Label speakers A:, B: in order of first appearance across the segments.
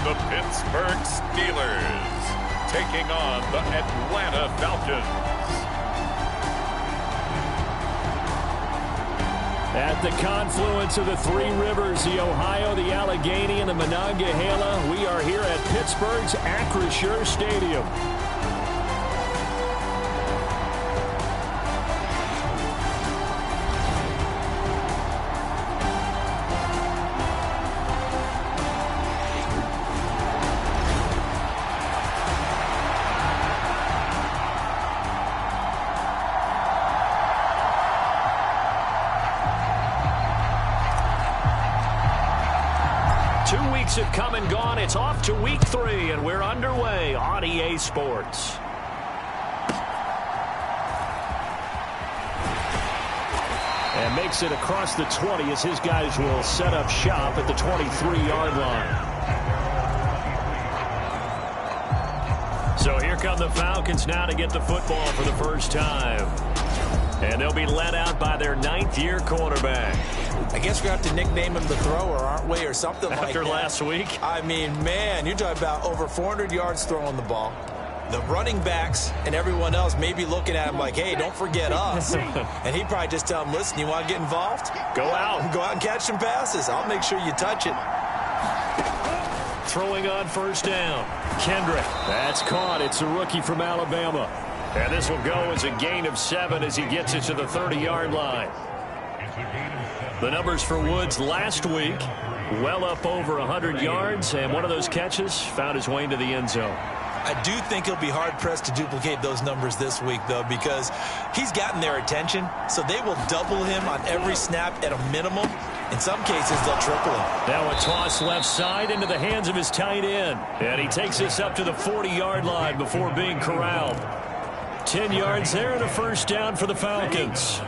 A: the Pittsburgh Steelers taking on the Atlanta Falcons.
B: At the confluence of the three rivers, the Ohio, the Allegheny, and the Monongahela, we are here at Pittsburgh's Acrisure Stadium. Have come and gone. It's off to week 3, and we're underway on EA Sports. And makes it across the 20 as his guys will set up shop at the 23-yard line. So here come the Falcons now to get the football for the first time. And they'll be led out by their 9th-year quarterback.
C: I guess we're going to have to nickname him the thrower, aren't we, or something like that.
B: After last week?
C: I mean, man, you're talking about over 400 yards throwing the ball. The running backs and everyone else may be looking at him like, hey, don't forget us. And he'd probably just tell him, listen, you want to get involved?
B: Go out.
C: Go out and catch some passes. I'll make sure you touch it.
B: Throwing on first down. Kendrick. That's caught. It's a rookie from Alabama. And this will go as a gain of 7 as he gets it to the 30-yard line. The numbers for Woods last week, well up over 100 yards, and one of those catches found his way into the end zone.
C: I do think he'll be hard-pressed to duplicate those numbers this week, though, because he's gotten their attention, so they will double him on every snap at a minimum. In some cases, they'll triple him.
B: Now a toss left side into the hands of his tight end, and he takes this up to the 40-yard line before being corralled. 10 yards there and a first down for the Falcons.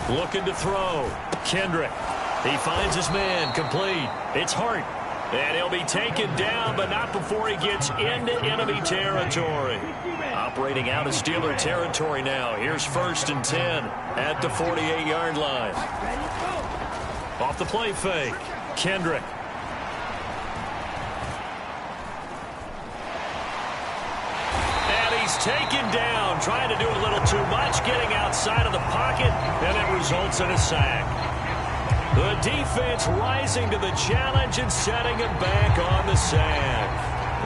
B: Looking to throw. Kendrick. He finds his man. Complete. It's Hart. And he'll be taken down, but not before he gets into enemy territory. Operating out of Steeler territory now. Here's 1st and 10 at the 48-yard line. Off the play fake. Kendrick. Taken down, trying to do a little too much, getting outside of the pocket, and it results in a sack. The defense rising to the challenge and setting him back on the sack.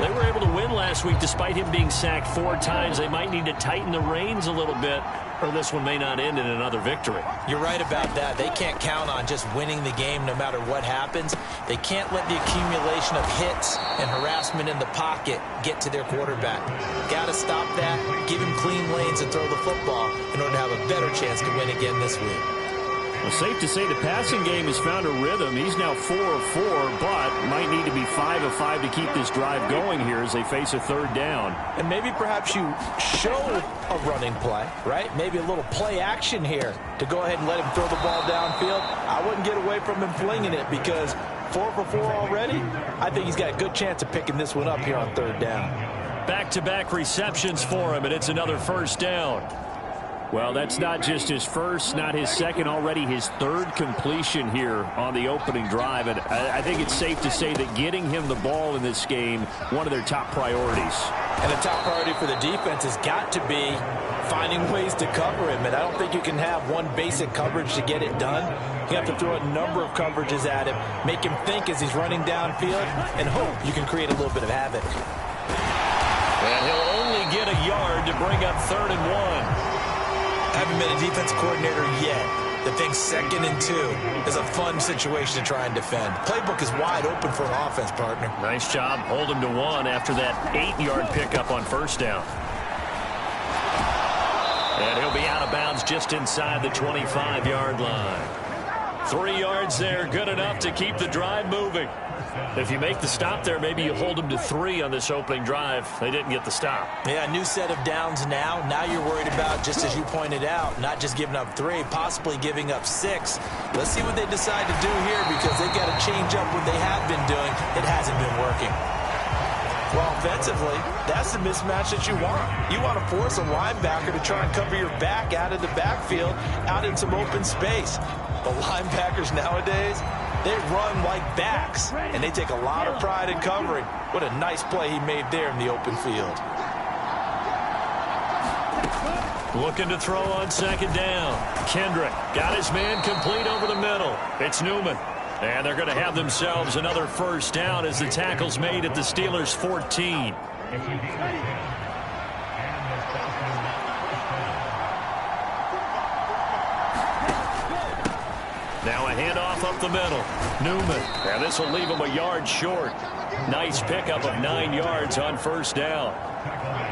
B: They were able to win last week despite him being sacked 4 times. They might need to tighten the reins a little bit, or this one may not end in another victory.
C: You're right about that. They can't count on just winning the game no matter what happens. They can't let the accumulation of hits and harassment in the pocket get to their quarterback. Got to stop that, give him clean lanes and throw the football in order to have a better chance to win again this week.
B: Well, safe to say the passing game has found a rhythm. He's now 4 of 4, but might need to be 5 of 5 to keep this drive going here as they face a 3rd down.
C: And maybe perhaps you show a running play, right? Maybe a little play action here to go ahead and let him throw the ball downfield. I wouldn't get away from him flinging it because 4 for 4 already. I think he's got a good chance of picking this one up here on 3rd down.
B: Back-to-back receptions for him, and it's another first down. Well, that's not just his first, not his second, already his 3rd completion here on the opening drive. And I think it's safe to say that getting him the ball in this game, one of their top priorities.
C: And the top priority for the defense has got to be finding ways to cover him. And I don't think you can have one basic coverage to get it done. You have to throw a number of coverages at him, make him think as he's running downfield, and hope you can create a little bit of havoc.
B: And he'll only get a yard to bring up 3rd and 1.
C: Haven't been a defensive coordinator yet. The thing 2nd and 2 is a fun situation to try and defend. Playbook is wide open for an offense, partner.
B: Nice job. Hold him to 1 after that 8-yard pickup on first down. And he'll be out of bounds just inside the 25-yard line. 3 yards there, good enough to keep the drive moving. If you make the stop there, maybe you hold them to 3 on this opening drive. They didn't get the stop.
C: Yeah, new set of downs now. Now you're worried about, just as you pointed out, not just giving up 3, possibly giving up 6. Let's see what they decide to do here because they've got to change up what they have been doing. It hasn't been working. Well, offensively, that's the mismatch that you want. You want to force a linebacker to try and cover your back out of the backfield, out in some open space. The linebackers nowadays, they run like backs, and they take a lot of pride in covering. What a nice play he made there in the open field.
B: Looking to throw on second down. Kendrick got his man complete over the middle. It's Newman. And they're going to have themselves another first down as the tackle's made at the Steelers' 14. Now a handoff up the middle. Newman. And this will leave him a yard short. Nice pickup of 9 yards on first down.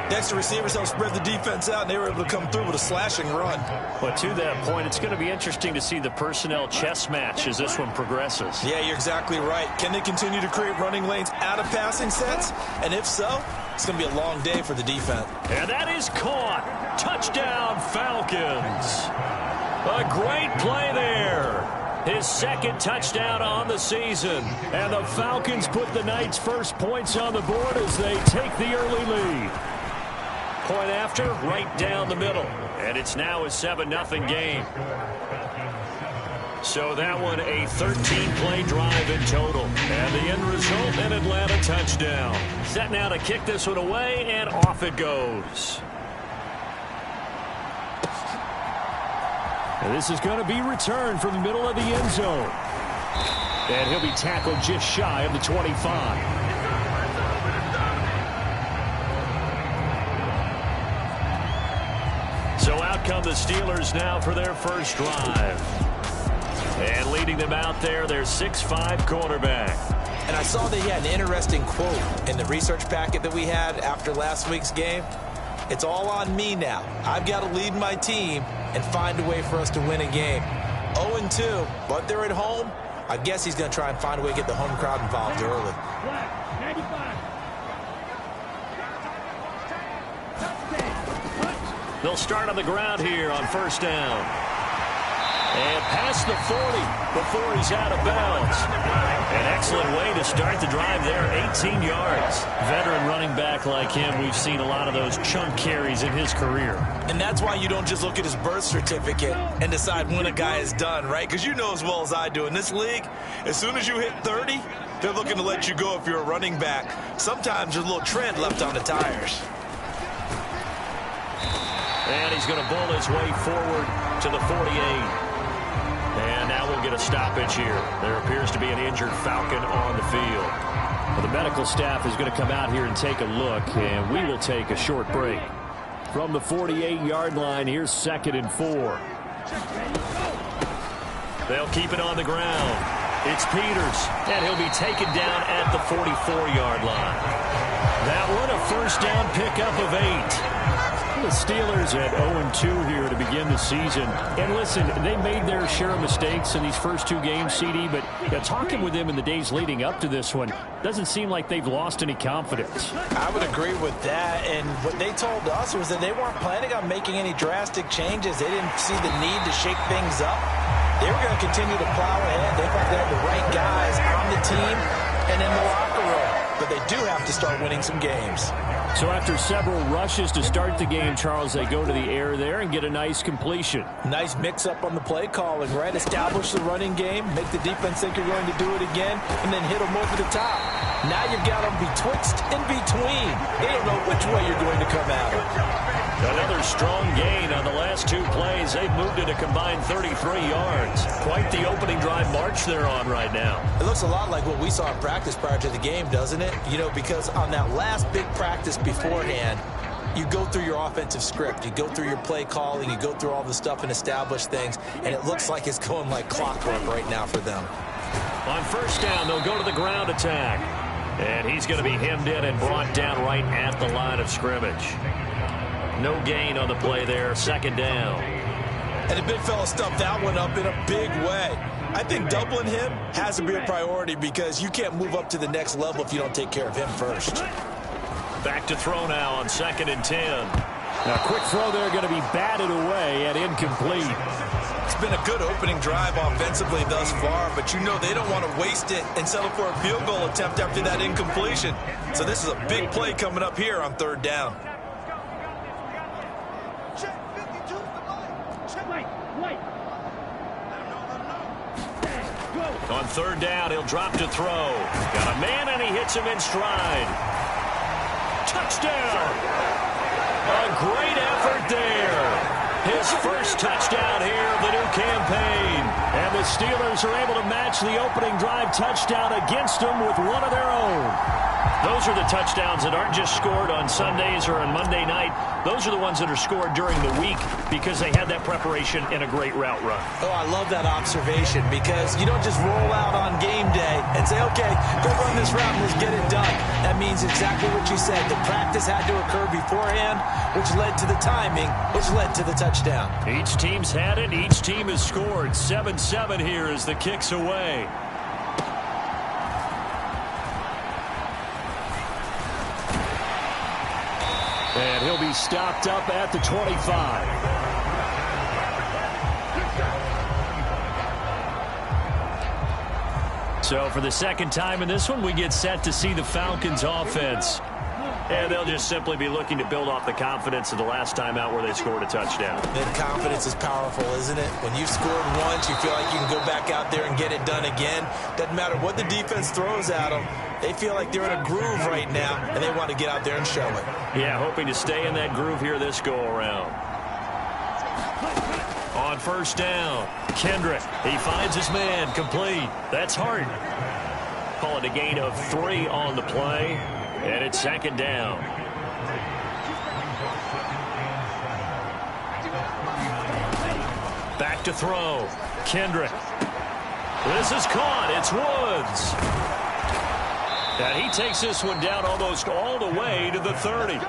C: Next, the receivers helped spread the defense out, and they were able to come through with a slashing run.
B: But to that point, it's going to be interesting to see the personnel chess match as this one progresses.
C: Yeah, you're exactly right. Can they continue to create running lanes out of passing sets? And if so, it's going to be a long day for the defense.
B: And that is caught. Touchdown, Falcons. A great play there. His second touchdown on the season. And the Falcons put the night's first points on the board as they take the early lead. Point after, right down the middle. And it's now a 7-0 game. So that one a 13-play drive in total. And the end result, an Atlanta touchdown. Set now to kick this one away, and off it goes. And this is going to be returned from the middle of the end zone. And he'll be tackled just shy of the 25. So out come the Steelers now for their first drive. And leading them out there, their 6'5" quarterback.
C: And I saw that he had an interesting quote in the research packet that we had after last week's game. It's all on me now. I've got to lead my team and find a way for us to win a game. 0-2, but they're at home. I guess he's going to try and find a way to get the home crowd involved early.
B: They'll start on the ground here on first down. And past the 40 before he's out of bounds. An excellent way to start the drive there, 18 yards. Veteran running back like him, we've seen a lot of those chunk carries in his career.
C: And that's why you don't just look at his birth certificate and decide when a guy is done, right? Because you know as well as I do, in this league, as soon as you hit 30, they're looking to let you go if you're a running back. Sometimes there's a little tread left on the tires.
B: And he's going to bowl his way forward to the 48. And now we'll get a stoppage here. There appears to be an injured Falcon on the field. Well, the medical staff is going to come out here and take a look, and we will take a short break. From the 48-yard line, here's 2nd and 4. They'll keep it on the ground. It's Peters, and he'll be taken down at the 44-yard line. That one, a first down pickup of 8. The Steelers at 0-2 here to begin the season. And listen, they made their share of mistakes in these first 2 games, CD, but talking with them in the days leading up to this one, doesn't seem like they've lost any confidence.
C: I would agree with that, and what they told us was that they weren't planning on making any drastic changes. They didn't see the need to shake things up. They were going to continue to plow ahead. They thought they had the right guys on the team and in the locker room. But they do have to start winning some games.
B: So after several rushes to start the game, Charles, they go to the air there and get a nice completion.
C: Nice mix-up on the play calling, right? Establish the running game, make the defense think you're going to do it again, and then hit them over the top. Now you've got them betwixt and between. They don't know which way you're going to come at them.
B: Another strong gain on the last 2 plays. They've moved it a combined 33 yards. Quite the opening drive march they're on right now.
C: It looks a lot like what we saw in practice prior to the game, doesn't it? You know, because on that last big practice beforehand, you go through your offensive script. You go through your play calling. You go through all the stuff and establish things. And it looks like it's going like clockwork right now for them.
B: On first down, they'll go to the ground attack. And he's going to be hemmed in and brought down right at the line of scrimmage. No gain on the play there, 2nd down.
C: And the big fella stuffed that one up in a big way. I think doubling him has to be a priority because you can't move up to the next level if you don't take care of him first.
B: Back to throw now on 2nd and 10. A quick throw there going to be batted away and incomplete.
C: It's been a good opening drive offensively thus far, but you know they don't want to waste it and settle for a field goal attempt after that incompletion. So this is a big play coming up here on third down.
B: On third down, he'll drop to throw. Got a man, and he hits him in stride. Touchdown! A great effort there. His first touchdown here of the new campaign. And the Steelers are able to match the opening drive touchdown against them with one of their own. Those are the touchdowns that aren't just scored on Sundays or on Monday night. Those are the ones that are scored during the week because they had that preparation in a great route run.
C: Oh, I love that observation because you don't just roll out on game day and say, okay, go run this route and let's get it done. That means exactly what you said. The practice had to occur beforehand, which led to the timing, which led to the touchdown.
B: Each team's had it. Each team has scored. 7-7 here as the kick's away. And he'll be stopped up at the 25. So for the second time in this one, we get set to see the Falcons offense. And they'll just simply be looking to build off the confidence of the last time out where they scored a touchdown.
C: And confidence is powerful, isn't it? When you've scored once, you feel like you can go back out there and get it done again. Doesn't matter what the defense throws at them. They feel like they're in a groove right now, and they want to get out there and show it.
B: Yeah, hoping to stay in that groove here this go-around. On first down, Kendrick. He finds his man, complete. That's Hart. Call it a gain of 3 on the play, and it's second down. Back to throw, Kendrick. This is caught. It's Woods. And he takes this one down almost all the way to the 30.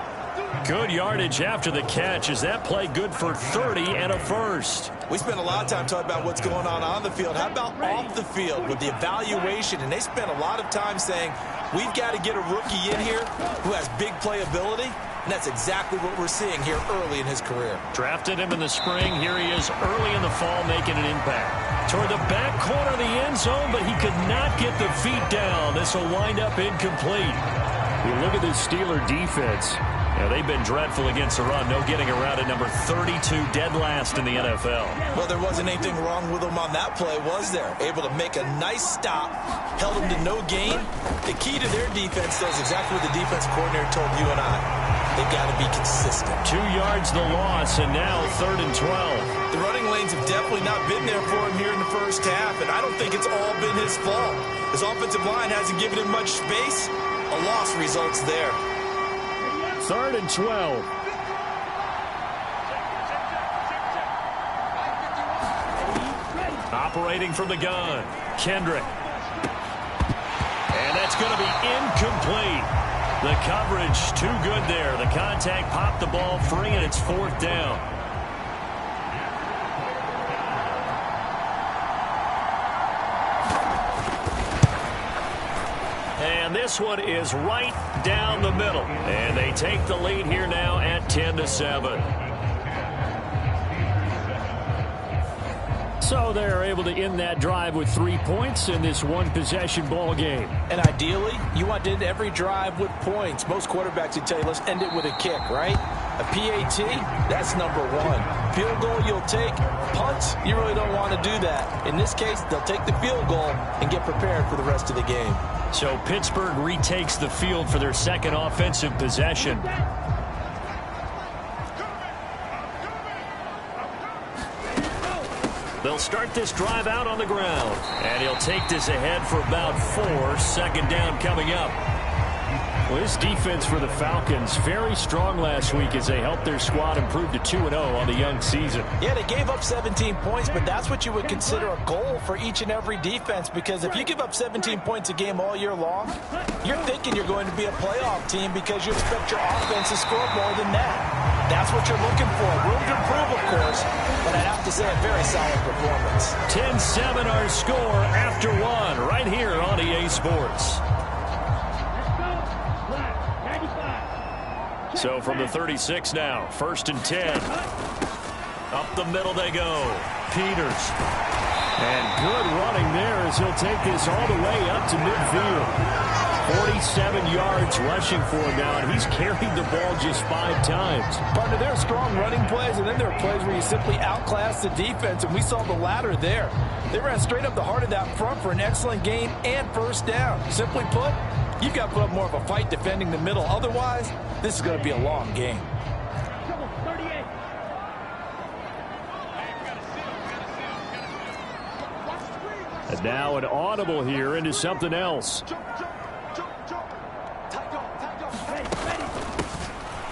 B: Good yardage after the catch. Is that play good for 30 and a first?
C: We spent a lot of time talking about what's going on the field. How about off the field with the evaluation? And they spent a lot of time saying, we've got to get a rookie in here who has big playability. And that's exactly what we're seeing here early in his career.
B: Drafted him in the spring. Here he is early in the fall making an impact. Toward the back corner of the end zone, but he could not get the feet down. This will wind up incomplete. You look at this Steeler defense. Yeah, they've been dreadful against the run. No getting around at number 32, dead last in the NFL.
C: Well, there wasn't anything wrong with them on that play, was there? Able to make a nice stop, held them to no gain. The key to their defense, though, is exactly what the defense coordinator told you and I. They've got to be consistent.
B: 2 yards the loss, and now 3rd and 12.
C: The running lanes have definitely not been there for him here in the first half, and I don't think it's all been his fault. His offensive line hasn't given him much space. A loss results there.
B: 3rd and 12. Operating from the gun, Kendrick. And that's going to be incomplete. The coverage too good there. The contact popped the ball free, and it's 4th down. And this one is right down the middle. And they take the lead here now at 10-7. So they're able to end that drive with 3 points in this one-possession ball game.
C: And ideally, you want to end every drive with points. Most quarterbacks would tell you, let's end it with a kick, right? A PAT, that's number 1. Field goal you'll take. Punts, you really don't want to do that. In this case, they'll take the field goal and get prepared for the rest of the game.
B: So Pittsburgh retakes the field for their second offensive possession. They'll start this drive out on the ground. And he'll take this ahead for about 4. 2nd down coming up. Well, this defense for the Falcons, very strong last week as they helped their squad improve to 2-0 on the young season.
C: Yeah, they gave up 17 points, but that's what you would consider a goal for each and every defense, because if you give up 17 points a game all year long, you're thinking you're going to be a playoff team because you expect your offense to score more than that. That's what you're looking for. Room to improve, of course, but I'd have to say a very solid performance.
B: 10-7 our score after 1 right here on EA Sports. So from the 36 now, 1st and 10. Up the middle they go. Peters. And good running there as he'll take this all the way up to midfield. 47 yards rushing for him now, and he's carried the ball just 5 times.
D: Partner, there are strong running plays, and then there are plays where you simply outclass the defense, and we saw the latter there. They ran straight up the heart of that front for an excellent gain and 1st down. Simply put, you've got to put up more of a fight defending the middle. Otherwise, this is going to be a long game.
B: And now an audible here into something else.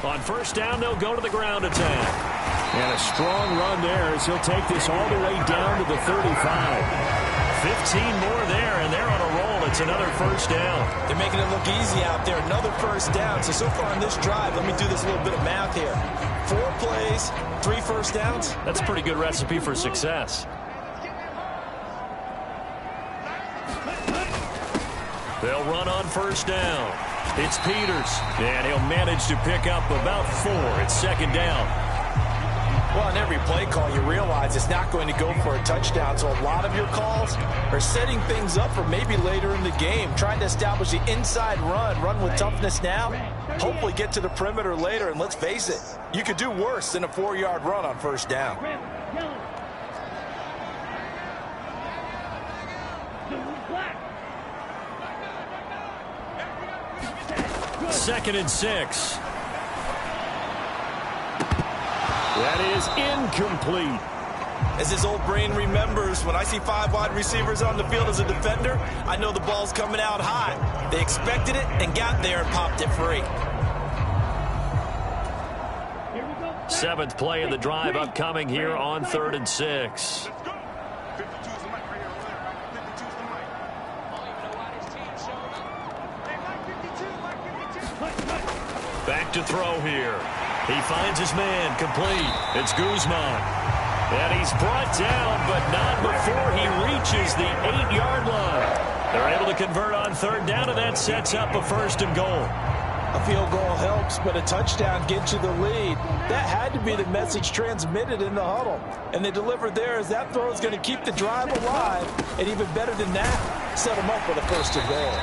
B: On 1st down, they'll go to the ground attack. And a strong run there as he'll take this all the way down to the 35. 15 more there, and they're on a roll. It's another 1st down.
C: They're making it look easy out there. Another 1st down. So far on this drive, let me do this little bit of math here. 4 plays, 3 1st downs.
B: That's a pretty good recipe for success. They'll run on 1st down. It's Peters, and he'll manage to pick up about 4. It's 2nd down.
C: Well, on every play call, you realize it's not going to go for a touchdown, so a lot of your calls are setting things up for maybe later in the game, trying to establish the inside run with toughness now, hopefully get to the perimeter later, and let's face it, you could do worse than a 4-yard run on 1st down.
B: 2nd and 6. That is incomplete.
C: As his old brain remembers, when I see 5 wide receivers on the field as a defender, I know the ball's coming out high. They expected it and got there and popped it free.
B: 7th play of the drive upcoming here on 3rd and 6. Back to throw here. He finds his man complete. It's Guzman. And he's brought down, but not before he reaches the 8-yard line. They're able to convert on 3rd down, and that sets up a 1st and goal.
C: A field goal helps, but a touchdown gets you the lead. That had to be the message transmitted in the huddle. And they delivered there as that throw is going to keep the drive alive. And even better than that, set them up with a 1st and goal.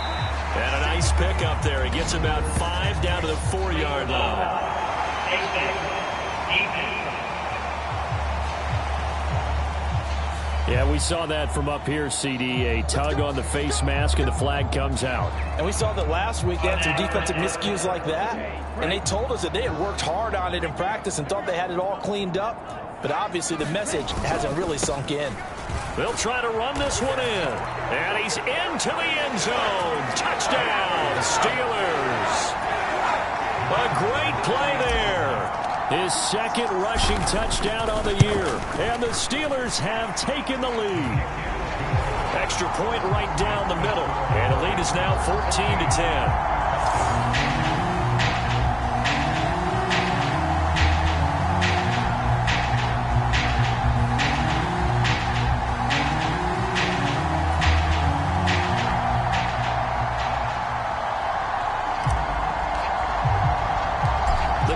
B: And a nice pickup there. He gets about 5 down to the 4-yard line. Yeah, we saw that from up here, CD. A tug on the face mask, and the flag comes out.
C: And we saw that last week. They had some defensive miscues like that. And they told us that they had worked hard on it in practice and thought they had it all cleaned up. But obviously the message hasn't really sunk in.
B: They'll try to run this one in. And he's into the end zone. Touchdown, Steelers. A great play there. His 2nd rushing touchdown on the year. And the Steelers have taken the lead. Extra point right down the middle. And the lead is now 14-10.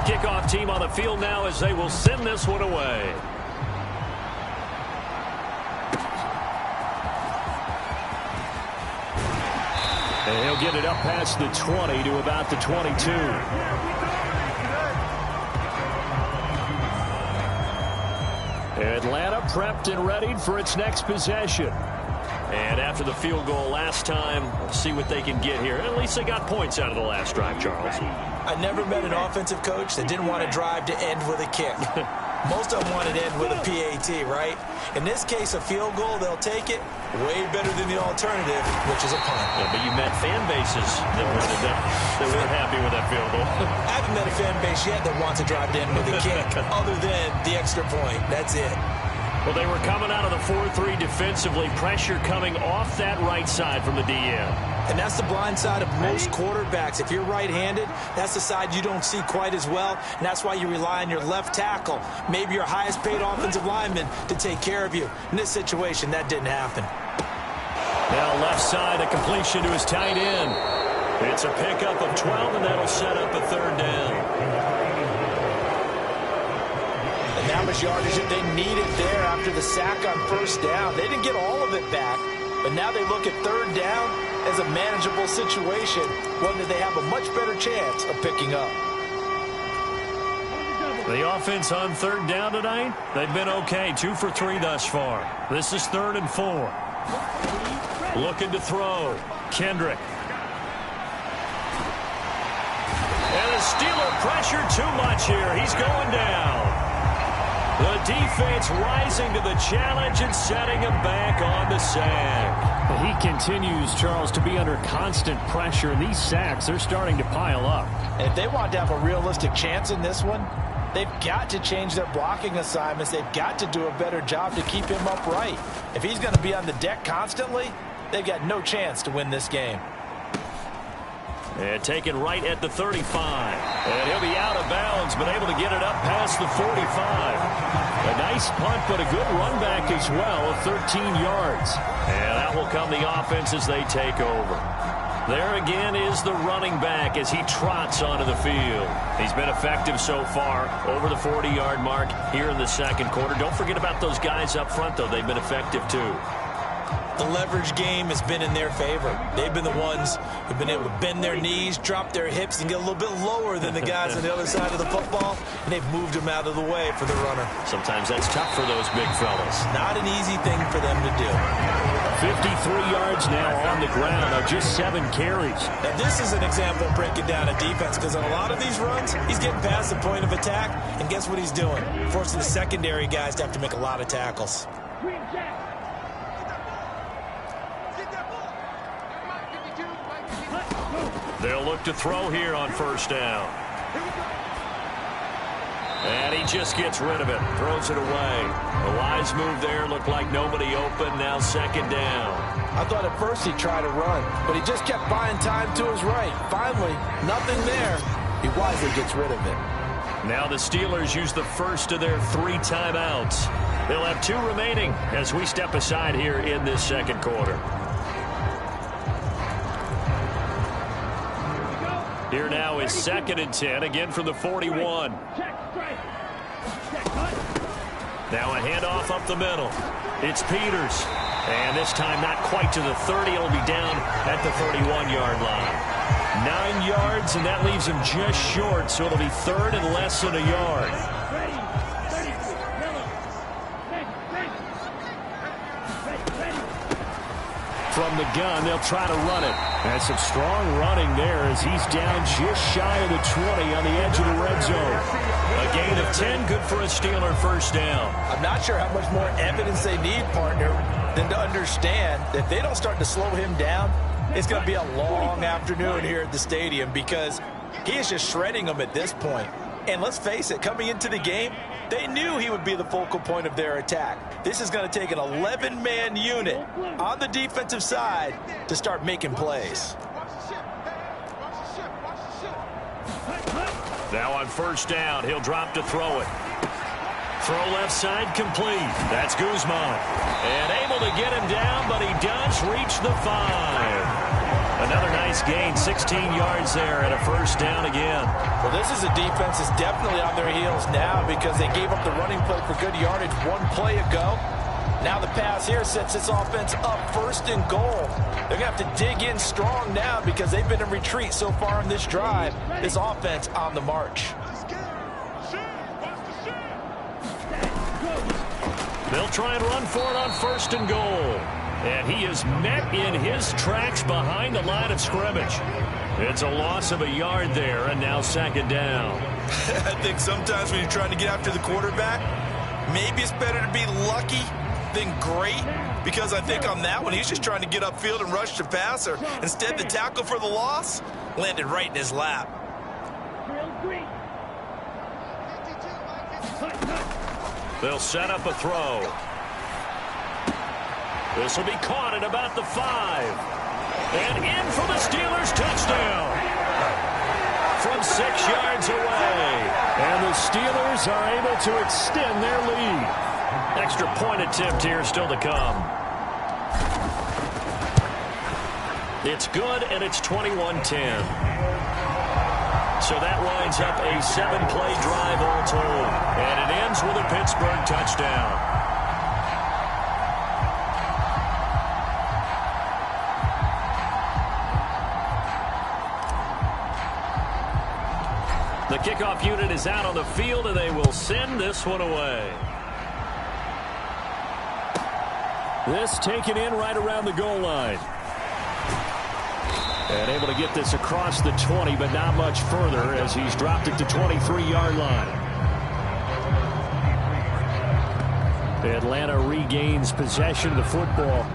B: Kickoff team on the field now as they will send this one away. And he'll get it up past the 20 to about the 22. Atlanta prepped and readied for its next possession. And after the field goal last time, we'll see what they can get here. At least they got points out of the last drive, Charles.
C: I never met an offensive coach that didn't want to drive to end with a kick. Most of them wanted to end with a PAT, right? In this case, a field goal, they'll take it. Way better than the alternative, which is a punt.
B: Yeah, but you met fan bases that weren't happy with that field goal.
C: I haven't met a fan base yet that wants to drive to end with a kick, other than the extra point. That's it.
B: Well, they were coming out of the 4-3 defensively. Pressure coming off that right side from the DM.
C: And that's the blind side of most quarterbacks. If you're right-handed, that's the side you don't see quite as well. And that's why you rely on your left tackle, maybe your highest-paid offensive lineman, to take care of you. In this situation, that didn't happen.
B: Now left side, a completion to his tight end. It's a pickup of 12, and that'll set up a 3rd down.
D: enormous yardage that they needed there after the sack on first down. They didn't get all of it back, but now they look at third down as a manageable situation, one that they have a much better chance of picking up.
B: The offense on third down tonight, they've been okay. 2 for 3 thus far. This is 3rd and 4. Looking to throw. Kendrick. And the Steeler pressure too much here. He's going down. The defense rising to the challenge and setting him back on the sack.
E: Well, he continues, Charles, to be under constant pressure. These sacks are starting to pile up.
D: And if they want to have a realistic chance in this one, they've got to change their blocking assignments. They've got to do a better job to keep him upright. If he's going to be on the deck constantly, they've got no chance to win this game.
B: And taken right at the 35. And he'll be out of bounds, but able to get it up past the 45. A nice punt, but a good run back as well of 13 yards. And that will come the offense as they take over. There again is the running back as he trots onto the field. He's been effective so far, over the 40-yard mark here in the second quarter. Don't forget about those guys up front, though. They've been effective, too.
C: The leverage game has been in their favor. They've been the ones who've been able to bend their knees, drop their hips, and get a little bit lower than the guys on the other side of the football, and they've moved them out of the way for the runner.
B: Sometimes that's tough for those big fellas.
C: Not an easy thing for them to do.
E: 53 yards now on the ground on just 7 carries.
C: Now, this is an example of breaking down a defense, because on a lot of these runs, he's getting past the point of attack, and guess what he's doing? Forcing the secondary guys to have to make a lot of tackles.
B: They'll look to throw here on first down. And he just gets rid of it. Throws it away. A wise move there. Looked like nobody open. Now second down.
D: I thought at first he'd try to run, but he just kept buying time to his right. Finally, nothing there. He wisely gets rid of it.
B: Now the Steelers use the first of their 3 timeouts. They'll have 2 remaining as we step aside here in this second quarter. Here now is 2nd and 10, again from the 41. Now a handoff up the middle. It's Peters. And this time not quite to the 30. It'll be down at the 31-yard line. 9 yards, and that leaves him just short, so it'll be 3rd and less than a yard.
E: From the gun, they'll try to run it. And some strong running there as he's down just shy of the 20 on the edge of the red zone.
B: A gain of 10, good for a Steeler first down.
D: I'm not sure how much more evidence they need, partner, than to understand that if they don't start to slow him down, it's going to be a long afternoon here at the stadium, because he is just shredding them at this point. And let's face it, coming into the game, they knew he would be the focal point of their attack. This is going to take an 11-man unit on the defensive side to start making plays.
B: Now on first down, he'll drop to throw it. Throw left side complete. That's Guzman. And able to get him down, but he does reach the 5. Another nice gain, 16 yards there, and a first down again.
D: Well, this is a defense that's definitely on their heels now, because they gave up the running play for good yardage 1 play ago. Now the pass here sets this offense up 1st and goal. They're going to have to dig in strong now, because they've been in retreat so far on this drive. This offense on the march.
B: They'll try and run for it on 1st and goal. And he is met in his tracks behind the line of scrimmage. It's a loss of a yard there, and now 2nd down.
C: I think sometimes when you're trying to get after the quarterback, maybe it's better to be lucky than great, because I think on that one, he's just trying to get upfield and rush the passer. Instead, the tackle for the loss landed right in his lap.
B: They'll set up a throw. This will be caught at about the 5. And in for the Steelers touchdown. From 6 yards away.
E: And the Steelers are able to extend their lead.
B: Extra point attempt here still to come. It's good, and it's 21-10. So that winds up a 7-play drive all told. And it ends This with a Pittsburgh touchdown. The kickoff unit is out on the field, and they will send this one away.
E: This taken in right around the goal line. And able to get this across the 20, but not much further as he's dropped it to 23-yard line. Atlanta regains possession of the football.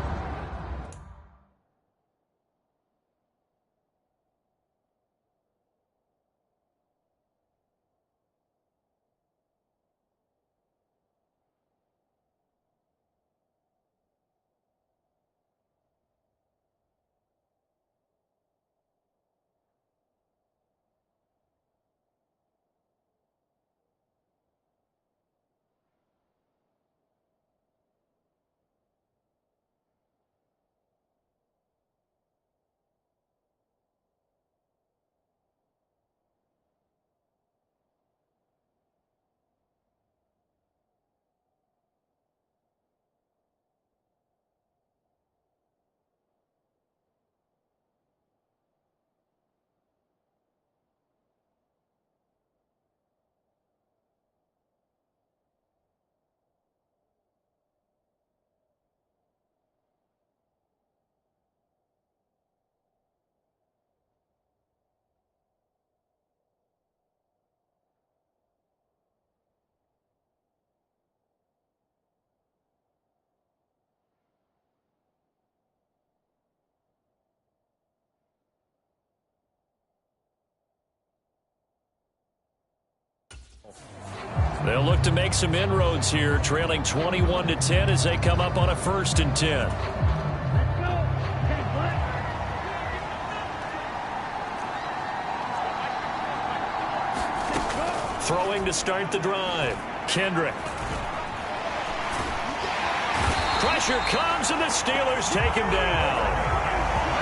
B: They'll look to make some inroads here, trailing 21-10 as they come up on a 1st and 10. Throwing to start the drive. Kendrick. Pressure comes, and the Steelers take him down.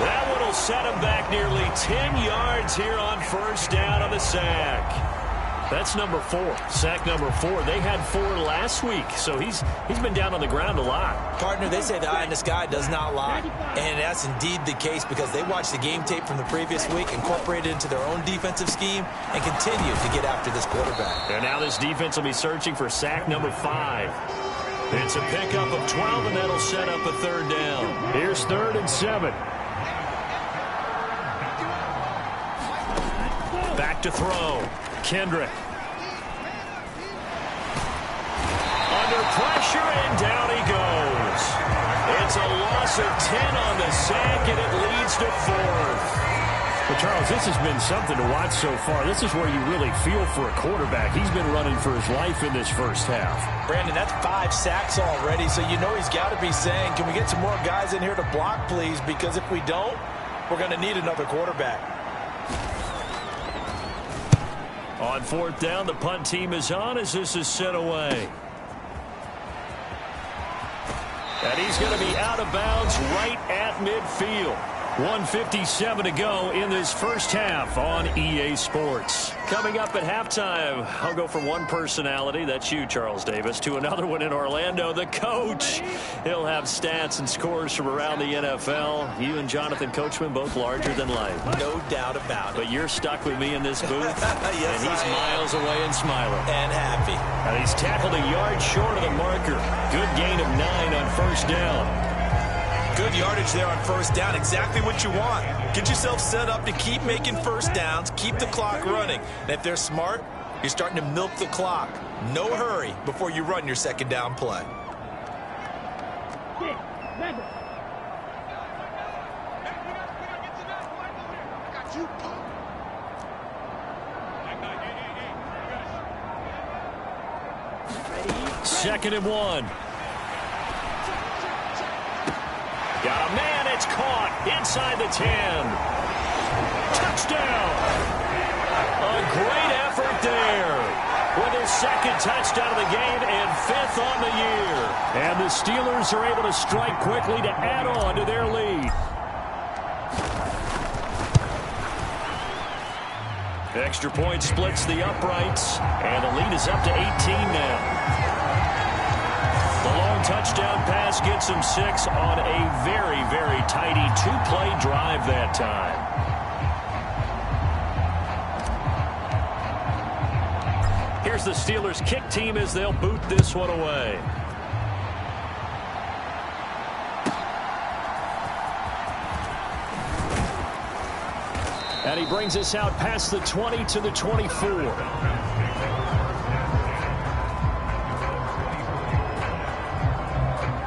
B: That one will set him back nearly 10 yards here on 1st down on the sack. That's number 4. Sack number 4. They had 4 last week, so he's been down on the ground a lot.
C: Partner, they say the eye in the sky does not lie. And that's indeed the case because they watched the game tape from the previous week, incorporated it into their own defensive scheme, and continue to get after this quarterback.
B: And now this defense will be searching for sack number 5. It's a pickup of 12, and that'll set up a 3rd down.
E: Here's 3rd and 7.
B: Back to throw. Kendrick. Under pressure, and down he goes. It's a loss of 10 on the sack, and it leads to 4th.
E: Well, Charles, this has been something to watch so far. This is where you really feel for a quarterback. He's been running for his life in this first half.
D: Brandon, that's 5 sacks already, so you know he's got to be saying, can we get some more guys in here to block, please? Because if we don't, we're going to need another quarterback.
B: On 4th down, the punt team is on as this is sent away. And he's going to be out of bounds right at midfield. 1:57 to go in this first half on EA Sports. Coming up at halftime, I'll go from one personality, that's you, Charles Davis, to another one in Orlando, the coach. He'll have stats and scores from around the NFL. You and Jonathan Coachman both larger than life.
C: No doubt about it.
B: But you're stuck with me in this booth,
C: yes,
B: and he's miles away and smiling.
C: And happy.
B: And he's tackled a yard short of the marker. Good gain of 9 on 1st down.
D: Good yardage there on 1st down. Exactly what you want. Get yourself set up to keep making 1st downs, keep the clock running. And if they're smart, you're starting to milk the clock. No hurry before you run your 2nd down play.
B: Second and 1. Got a man, it's caught inside the 10. Touchdown! A great effort there. With his 2nd touchdown of the game and 5th on the year.
E: And the Steelers are able to strike quickly to add on to their lead.
B: Extra point splits the uprights, and the lead is up to 18 now. makes them 6 on a very, very tidy two-play drive that time. Here's the Steelers' kick team as they'll boot this one away. And he brings us out past the 20 to the 24.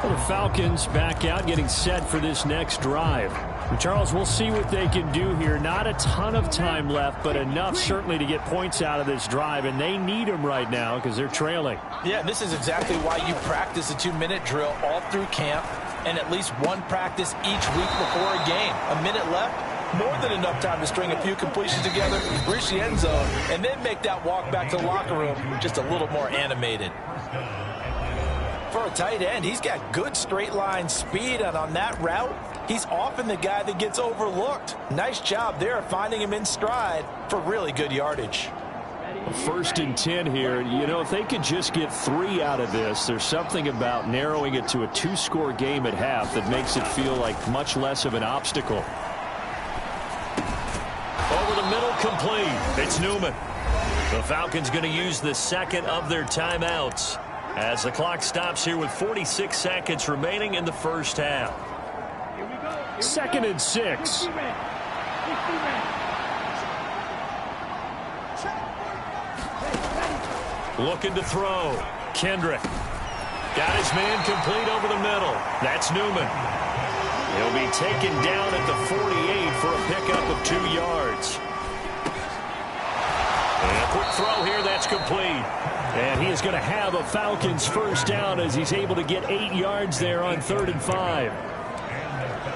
B: Well, the Falcons back out getting set for this next drive. And Charles, we'll see what they can do here. Not a ton of time left, but enough certainly to get points out of this drive, and they need them right now because they're trailing.
D: Yeah, this is exactly why you practice a 2-minute drill all through camp and at least one practice each week before a game. A minute left. More than enough time to string a few completions together, reach the end zone, and then make that walk back to the locker room just a little more animated. For a tight end, he's got good straight line speed, and on that route, he's often the guy that gets overlooked. Nice job there finding him in stride for really good yardage.
E: 1st and 10 here. You know, if they could just get 3 out of this, there's something about narrowing it to a 2-score game at half that makes it feel like much less of an obstacle.
B: Over the middle, complete. It's Newman. The Falcons going to use the second of their timeouts as the clock stops here with 46 seconds remaining in the first half.
E: 2nd and 6.
B: Looking to throw. Kendrick. Got his man complete over the middle. That's Newman. He'll be taken down at the 48 for a pickup of 2 yards. And a quick throw here, that's complete.
E: And he is going to have a Falcons first down as he's able to get 8 yards there on 3rd and 5.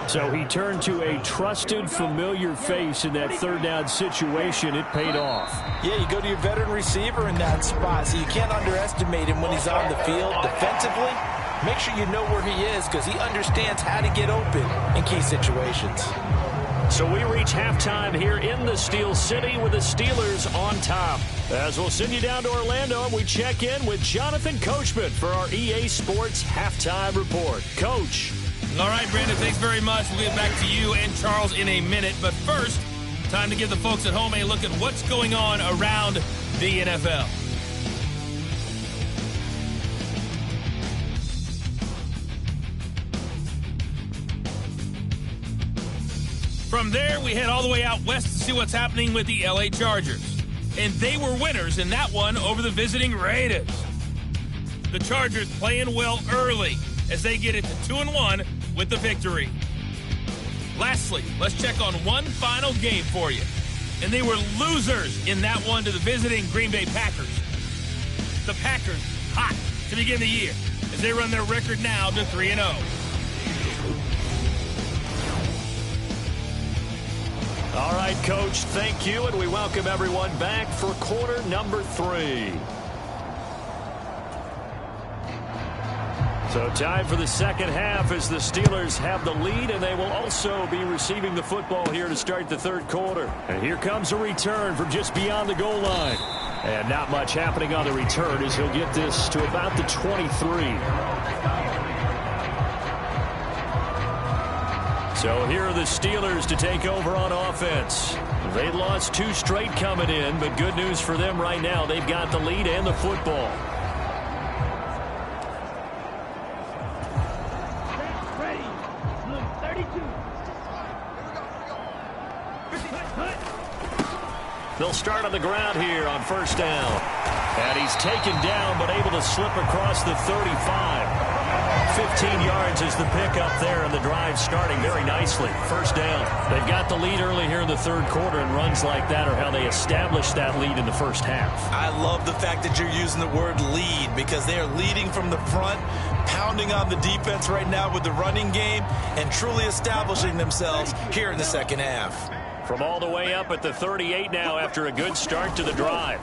E: So he turned to a trusted, familiar face in that 3rd down situation. It paid off.
D: Yeah, you go to your veteran receiver in that spot, so you can't underestimate him when he's on the field defensively. Make sure you know where he is because he understands how to get open in key situations.
B: So we reach halftime here in the Steel City with the Steelers on top. As we'll send you down to Orlando, and we check in with Jonathan Coachman for our EA Sports Halftime Report. Coach.
F: All right, Brandon, thanks very much. We'll get back to you and Charles in a minute. But first, time to give the folks at home a look at what's going on around the NFL. From there, we head all the way out west to see what's happening with the LA Chargers. And they were winners in that one over the visiting Raiders. The Chargers playing well early as they get it to 2-1 with the victory. Lastly, let's check on one final game for you. And they were losers in that one to the visiting Green Bay Packers. The Packers hot to begin the year as they run their record now to 3-0.
B: All right, Coach, thank you, and we welcome everyone back for quarter number 3. So time for the second half as the Steelers have the lead, and they will also be receiving the football here to start the 3rd quarter. And here comes a return from just beyond the goal line. And not much happening on the return as he'll get this to about the 23. So here are the Steelers to take over on offense. They lost 2 straight coming in, but good news for them right now. They've got the lead and the football. They'll start on the ground here on 1st down. And he's taken down, but able to slip across the 35. 15 yards is the pickup there, and the drive starting very nicely. 1st down. They've got the lead early here in the 3rd quarter, and runs like that are how they established that lead in the 1st half.
C: I love the fact that you're using the word lead because they are leading from the front, pounding on the defense right now with the running game, and truly establishing themselves here in the 2nd half.
B: From all the way up at the 38 now after a good start to the drive.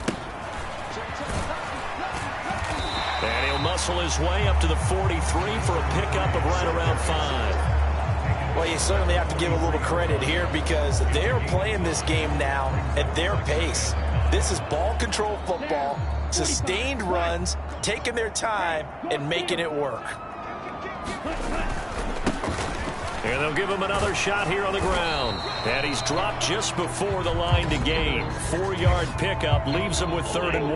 B: And he'll muscle his way up to the 43 for a pickup of right around 5.
D: Well, you certainly have to give a little credit here because they're playing this game now at their pace. This is ball control football, sustained runs, taking their time, and making it work.
E: And they'll give him another shot here on the ground. And he's dropped just before the line to gain. 4-yard pickup leaves him with 3rd and 1.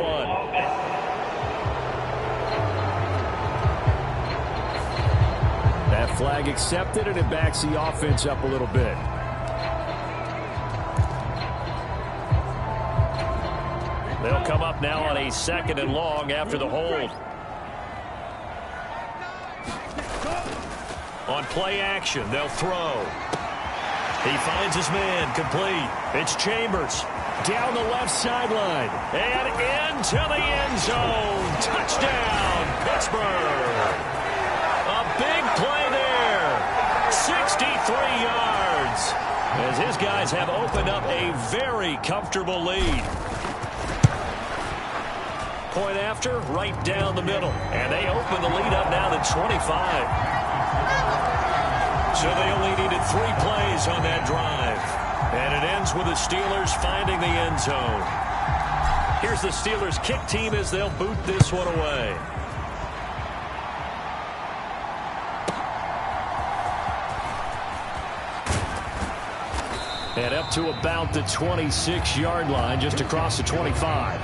E: That flag accepted, and it backs the offense up a little bit. They'll come up now on a 2nd and long after the hold. On play action, they'll throw. He finds his man, complete. It's Chambers down the left sideline and into the end zone. Touchdown, Pittsburgh. A big play there. 63 yards. As his guys have opened up a very comfortable lead. Point after, right down the middle. And they open the lead up now to 25. So they only needed 3 plays on that drive. And it ends with the Steelers finding the end zone. Here's the Steelers kick team as they'll boot this one away. And up to about the 26-yard line, just across the 25.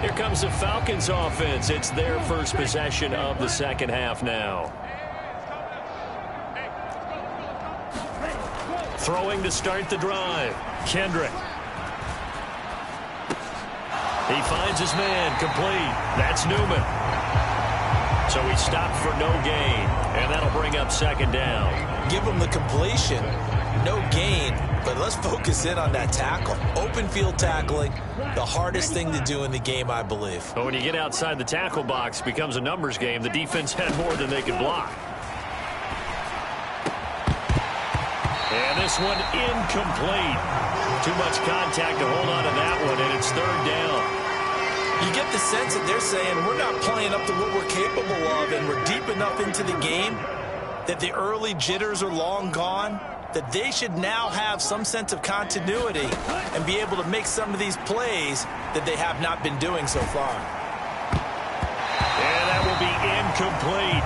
E: Here comes the Falcons offense. It's their first possession of the second half now. Throwing to start the drive. Kendrick. He finds his man, complete. That's Newman. So he stopped for no gain, and that'll bring up 2nd down.
C: Give him the completion. No gain, but let's focus in on that tackle. Open field tackling, the hardest thing to do in the game, I believe.
E: But when you get outside the tackle box, it becomes a numbers game. The defense had more than they could block. And this one incomplete. Too much contact to hold on to that one, and it's 3rd down.
C: You get the sense that they're saying we're not playing up to what we're capable of, and we're deep enough into the game that the early jitters are long gone, that they should now have some sense of continuity and be able to make some of these plays that they have not been doing so far.
E: And that will be incomplete.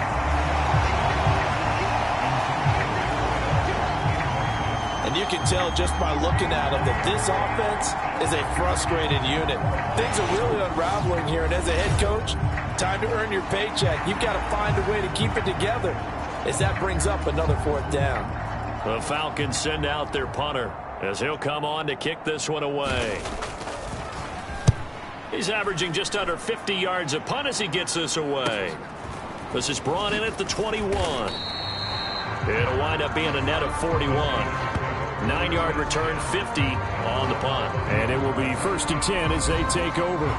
D: And you can tell just by looking at them that this offense is a frustrated unit. Things are really unraveling here, and as a head coach, time to earn your paycheck. You've got to find a way to keep it together as that brings up another 4th down.
E: The Falcons send out their punter as he'll come on to kick this one away. He's averaging just under 50 yards a punt as he gets this away. This is brought in at the 21. It'll wind up being a net of 41. 9-yard return, 50 on the punt. And it will be 1st and 10 as they take over.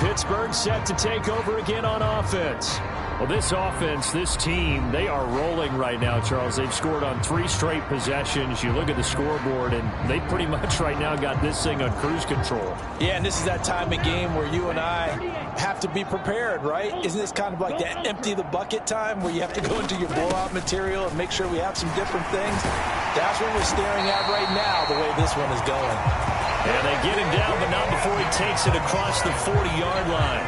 E: Pittsburgh set to take over again on offense. Well, this offense, this team, they are rolling right now, Charles. They've scored on 3 straight possessions. You look at the scoreboard, and they pretty much right now got this thing on cruise control.
D: Yeah, and this is that time of game where you and I have to be prepared, right? Isn't this kind of like that empty the bucket time where you have to go into your blowout material and make sure we have some different things? That's what we're staring at right now, the way this one is going.
E: And they get him down, but not before he takes it across the 40-yard line.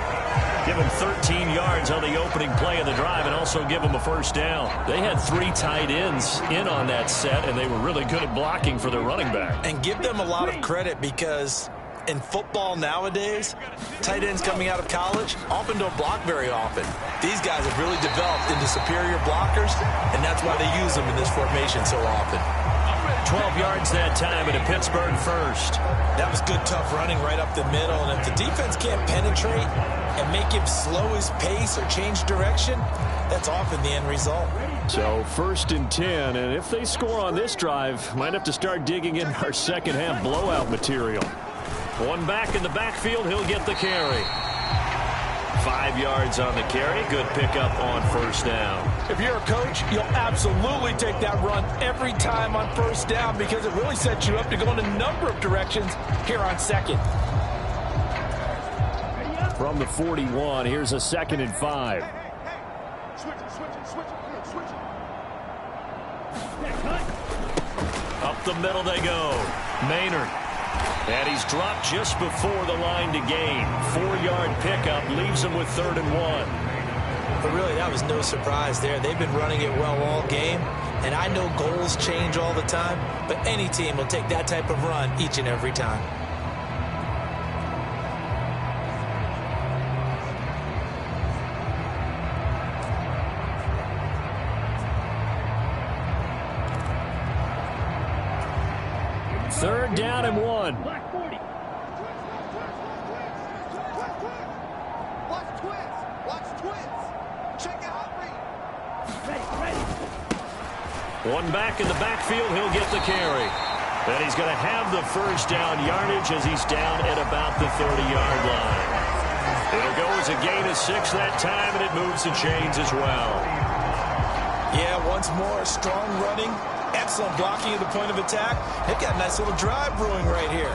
E: Give him 13 yards on the opening play of the drive and also give him a 1st down. They had 3 tight ends in on that set, and they were really good at blocking for their running back.
C: And give them a lot of credit because in football nowadays, tight ends coming out of college often don't block very often. These guys have really developed into superior blockers, and that's why they use them in this formation so often.
E: 12 yards that time and a Pittsburgh 1st.
C: That was good, tough running right up the middle, and if the defense can't penetrate and make him slow his pace or change direction, that's often the end result.
E: So 1st and 10, and if they score on this drive, might have to start digging in our second half blowout material. One back in the backfield, he'll get the carry. 5 yards on the carry. Good pickup on 1st down.
D: If you're a coach, you'll absolutely take that run every time on 1st down because it really sets you up to go in a number of directions here on 2nd.
E: From the 41, here's a 2nd and 5. Up the middle they go. Maynard. And he's dropped just before the line to gain. 4-yard pickup leaves him with 3rd and 1.
C: But really, that was no surprise there. They've been running it well all game. And I know goals change all the time, but any team will take that type of run each and every time.
E: Third down and 1.
G: Black 40. Watch twins. Watch twins. Check out read. Ready.
E: One back in the backfield. He'll get the carry. And he's going to have the first down yardage as he's down at about the 30-yard line. It'll go as a gain of 6 that time, and it moves the chains as well.
D: Yeah, once more, strong running. Excellent blocking at the point of attack. They've got a nice little drive brewing right here.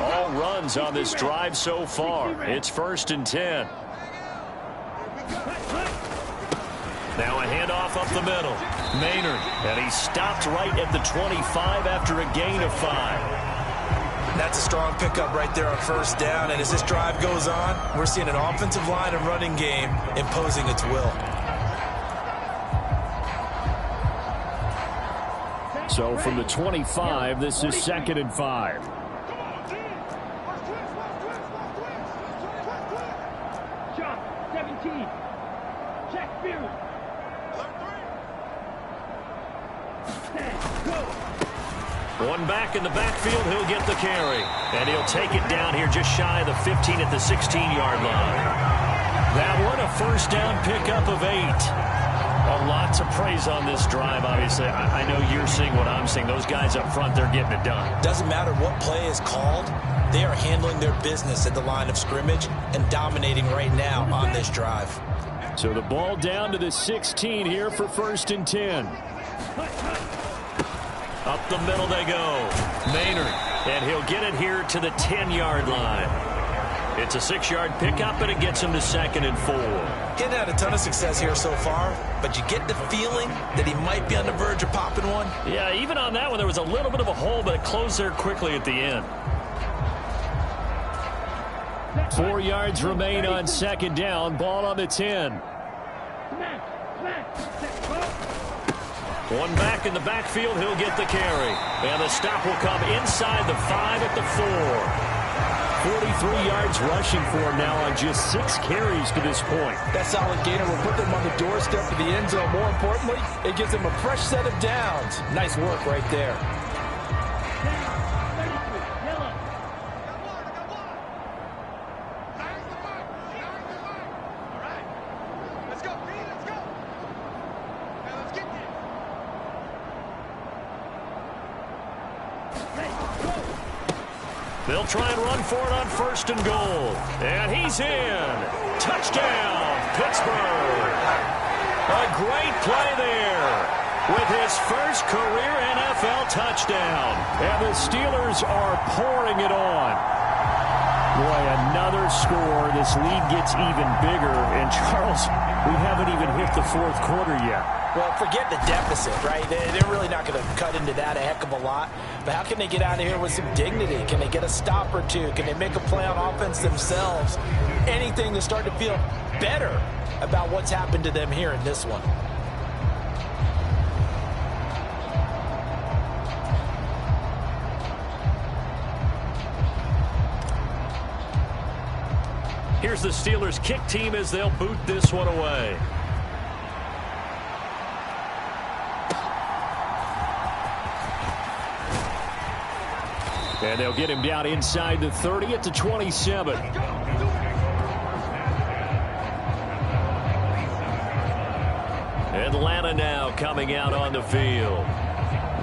E: All runs on this drive so far. It's 1st and 10. Now a handoff up the middle. Maynard, and he stopped right at the 25 after a gain of 5.
D: That's a strong pickup right there on first down, and as this drive goes on, we're seeing an offensive line and running game imposing its will.
E: So from the 25, this is 2nd and 5.
G: Shot 17. Check field.
E: One back in the backfield, he'll get the carry. And he'll take it down here just shy of the 15 at the 16-yard line. That one, a first down pickup of 8. A lot to praise on this drive, obviously. I know you're seeing what I'm seeing. Those guys up front, they're getting it done.
C: Doesn't matter what play is called. They are handling their business at the line of scrimmage and dominating right now on this drive.
E: So the ball down to the 16 here for 1st and 10. Up the middle they go. Maynard, and he'll get it here to the 10-yard line. It's a 6-yard pickup, and it gets him to 2nd and 4.
C: Getting had a ton of success here so far, but you get the feeling that he might be on the verge of popping one.
E: Yeah, even on that one, there was a little bit of a hole, but it closed there quickly at the end. 4 yards remain on 2nd down. Ball on the 10. One back in the backfield, he'll get the carry. And the stop will come inside the 5 at the 4. 43 yards rushing for him now on just 6 carries to this point.
D: That solid gainer will put them on the doorstep of the end zone. More importantly, it gives them a fresh set of downs. Nice work right there.
E: They'll try and run for it on 1st and goal. And he's in. Touchdown, Pittsburgh. A great play there with his first career NFL touchdown. And the Steelers are pouring it on. Boy, another score. This lead gets even bigger. And, Charles, we haven't even hit the 4th quarter yet.
C: Well, forget the deficit, right? They're really not going to cut into that a heck of a lot. But how can they get out of here with some dignity? Can they get a stop or two? Can they make a play on offense themselves? Anything to start to feel better about what's happened to them here in this one.
E: Here's the Steelers kick team as they'll boot this one away. And they'll get him down inside the 30 at the 27. Atlanta now coming out on the field.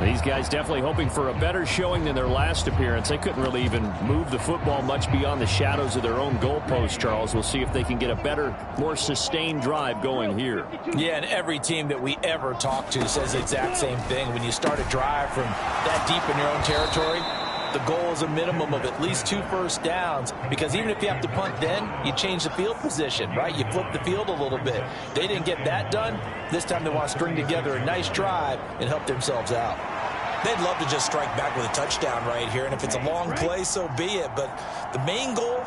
E: These guys definitely hoping for a better showing than their last appearance. They couldn't really even move the football much beyond the shadows of their own goalpost, Charles. We'll see if they can get a better, more sustained drive going here.
C: Yeah, and every team that we ever talk to says the exact same thing. When you start a drive from that deep in your own territory,
D: The goal is a minimum of at least 2 first downs, because even if you have to punt then, you change the field position, right? You flip the field a little bit. They didn't get that done. This time they want to string together a nice drive and help themselves out.
C: They'd love to just strike back with a touchdown right here, and if it's a long play, so be it. But the main goal,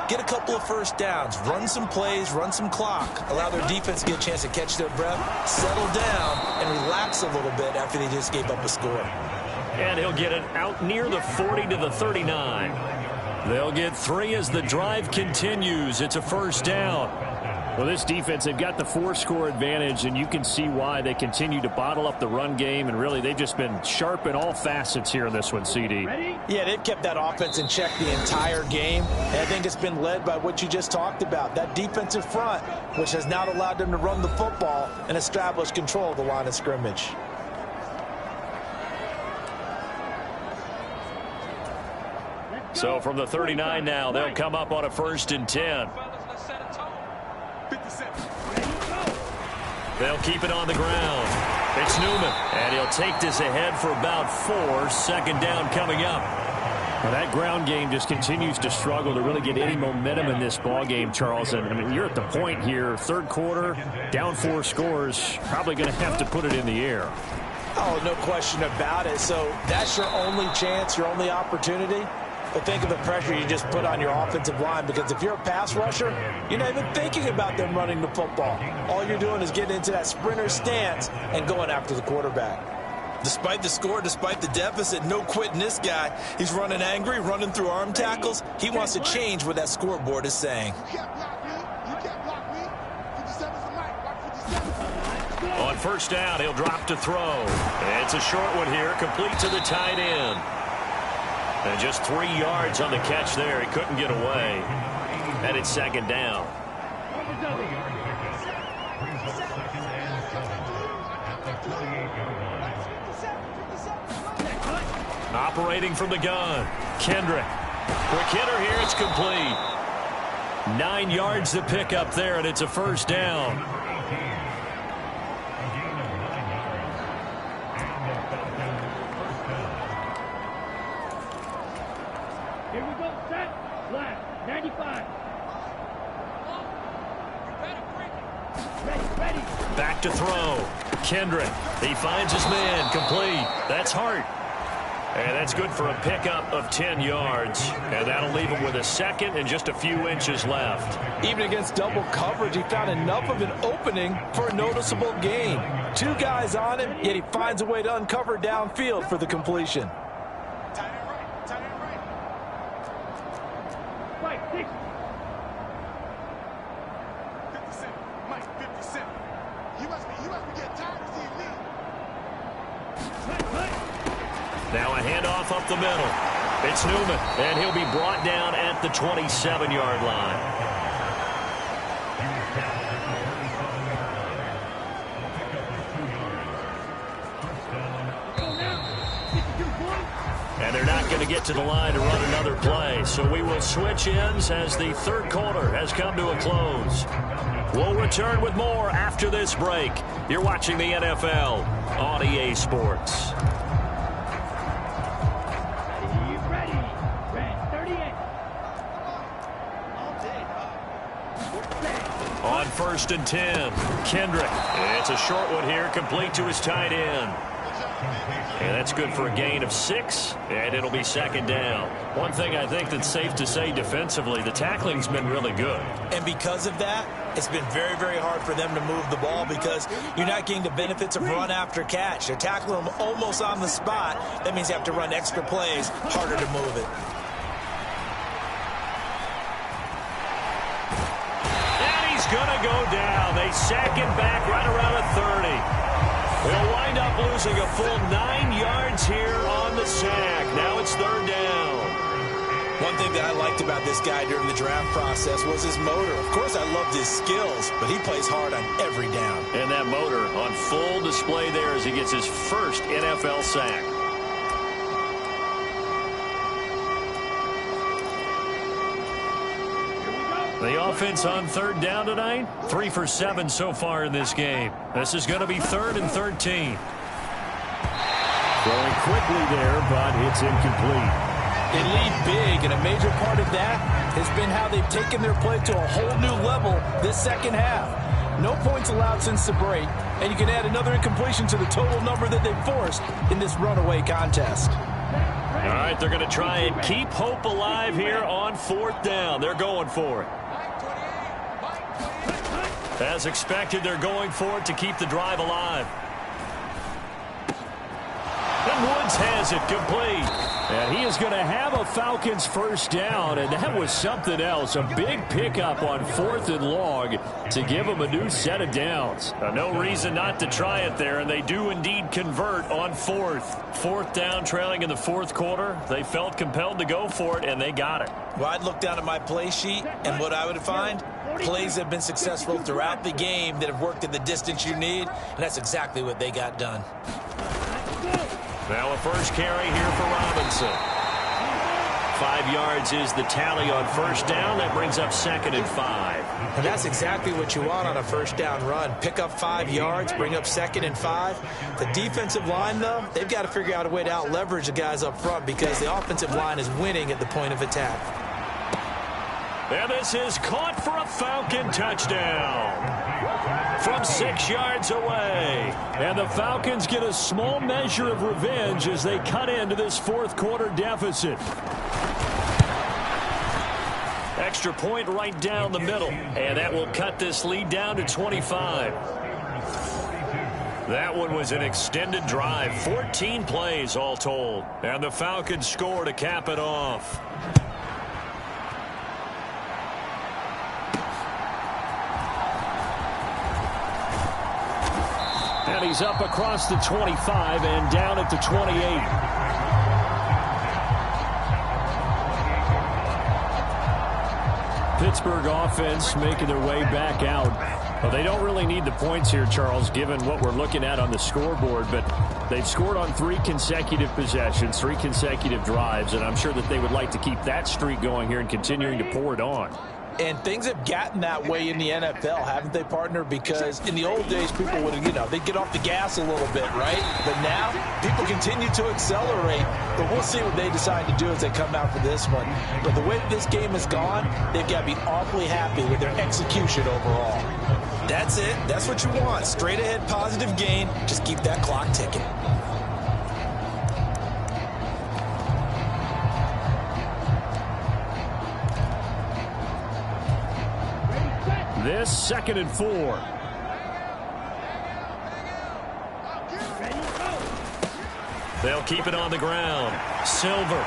C: get a couple of first downs, run some plays, run some clock, allow their defense to get a chance to catch their breath, settle down, and relax a little bit after they just gave up a score.
E: And he'll get it out near the 40 to the 39. They'll get 3 as the drive continues. It's a first down. Well, this defense, they've got the 4-score advantage, and you can see why they continue to bottle up the run game, and really they've just been sharp in all facets here in this one, CD.
C: Yeah, they've kept that offense in check the entire game, and I think it's been led by what you just talked about, that defensive front, which has now allowed them to run the football and establish control of the line of scrimmage.
E: So from the 39 now, they'll come up on a 1st and 10. They'll keep it on the ground. It's Newman, and he'll take this ahead for about 4. 2nd down coming up. Well, that ground game just continues to struggle to really get any momentum in this ball game, Charles. And I mean, you're at the point here, 3rd quarter, down 4 scores, probably going to have to put it in the air.
C: Oh, no question about it. So that's your only chance, your only opportunity. But think of the pressure you just put on your offensive line, because if you're a pass rusher, you're not even thinking about them running the football. All you're doing is getting into that sprinter stance and going after the quarterback. Despite the score, despite the deficit, no quitting this guy. He's running angry, running through arm tackles. He wants to change what that scoreboard is saying.
E: On 1st down, he'll drop to throw. It's a short one here, complete to the tight end. And just 3 yards on the catch there. He couldn't get away. And it's 2nd down. Operating from the gun, Kendrick. Quick hitter here, it's complete. 9 yards to pick up there, and it's a 1st down. Back to throw. Kendrick. He finds his man. Complete. That's Hart. And that's good for a pickup of 10 yards. And that'll leave him with a 2nd and just a few inches left.
D: Even against double coverage, he found enough of an opening for a noticeable gain. 2 guys on him, yet he finds a way to uncover downfield for the completion.
E: Now a handoff up the middle. It's Newman, and he'll be brought down at the 27-yard line. And they're not going to get to the line to run another play, so we will switch ends as the 3rd quarter has come to a close. We'll return with more after this break. You're watching the NFL on EA Sports. On 1st and 10, Kendrick. It's a short one here, complete to his tight end. And that's good for a gain of 6, and it'll be 2nd down. One thing I think that's safe to say defensively, the tackling's been really good.
C: And because of that, it's been very, very hard for them to move the ball, because you're not getting the benefits of run after catch. They're tackling them almost on the spot. That means you have to run extra plays, harder to move it.
E: Going to go down. They sack him back right around the 30. They'll wind up losing a full 9 yards here on the sack. Now it's 3rd down.
C: One thing that I liked about this guy during the draft process was his motor. Of course, I loved his skills, but he plays hard on every down.
E: And that motor on full display there as he gets his first NFL sack. The offense on 3rd down tonight, 3 for 7 so far in this game. This is going to be 3rd and 13.
H: Throwing quickly there, but it's incomplete.
D: They lead big, and a major part of that has been how they've taken their play to a whole new level this second half. No points allowed since the break, and you can add another incompletion to the total number that they've forced in this runaway contest.
E: All right, they're going to try and keep hope alive here on 4th down. They're going for it. As expected, they're going for it to keep the drive alive. And Woods has it complete. And he is going to have a Falcons first down, and that was something else. A big pickup on 4th and long to give them a new set of downs. No reason not to try it there, and they do indeed convert on 4th. 4th down, trailing in the 4th quarter. They felt compelled to go for it, and they got it.
C: Well, I'd look down at my play sheet, and what I would find, plays have been successful throughout the game that have worked at the distance you need, and that's exactly what they got done.
E: Now a first carry here for Robinson. 5 yards is the tally on first down. That brings up 2nd and 5.
C: And that's exactly what you want on a first down run. Pick up 5 yards, bring up 2nd and 5. The defensive line, though, they've got to figure out a way to out-leverage the guys up front because the offensive line is winning at the point of attack.
E: And this is caught for a Falcon touchdown from 6 yards away. And the Falcons get a small measure of revenge as they cut into this 4th quarter deficit. Extra point right down the middle, and that will cut this lead down to 25. That one was an extended drive, 14 plays all told. And the Falcons score to cap it off. And he's up across the 25 and down at the 28. Pittsburgh offense making their way back out. Well, they don't really need the points here, Charles, given what we're looking at on the scoreboard, but they've scored on 3 consecutive possessions, 3 consecutive drives, and I'm sure that they would like to keep that streak going here and continuing to pour it on.
D: And things have gotten that way in the NFL, haven't they, partner? Because in the old days, people would, they'd get off the gas a little bit, right? But now, people continue to accelerate. But we'll see what they decide to do as they come out for this one. But the way this game has gone, they've got to be awfully happy with their execution overall.
C: That's it. That's what you want. Straight ahead, positive gain. Just keep that clock ticking.
E: This 2nd and 4. They'll keep it on the ground. Silver.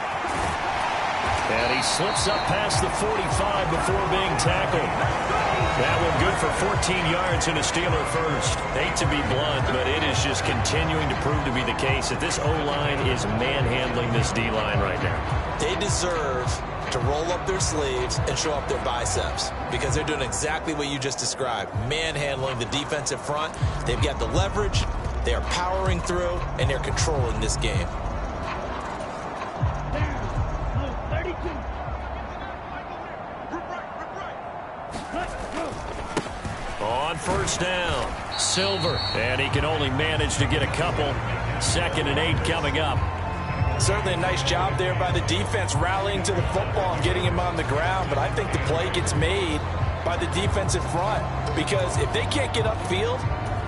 E: And he slips up past the 45 before being tackled. That one good for 14 yards and a Steeler first. Hate to be blunt, but it is just continuing to prove to be the case that this O-line is manhandling this D-line right now.
C: They deserve to roll up their sleeves and show up their biceps because they're doing exactly what you just described, manhandling the defensive front. They've got the leverage, they are powering through, and they're controlling this game.
E: On first down, Silver, and he can only manage to get a couple. 2nd and 8 coming up.
D: Certainly a nice job there by the defense rallying to the football and getting him on the ground, but I think the play gets made by the defensive front because if they can't get upfield,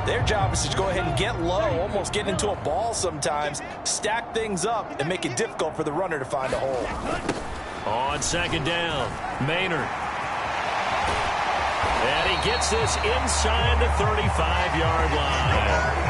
D: their job is to go ahead and get low, almost get into a ball sometimes, stack things up, and make it difficult for the runner to find a hole.
E: On 2nd down, Maynard. And he gets this inside the 35-yard line.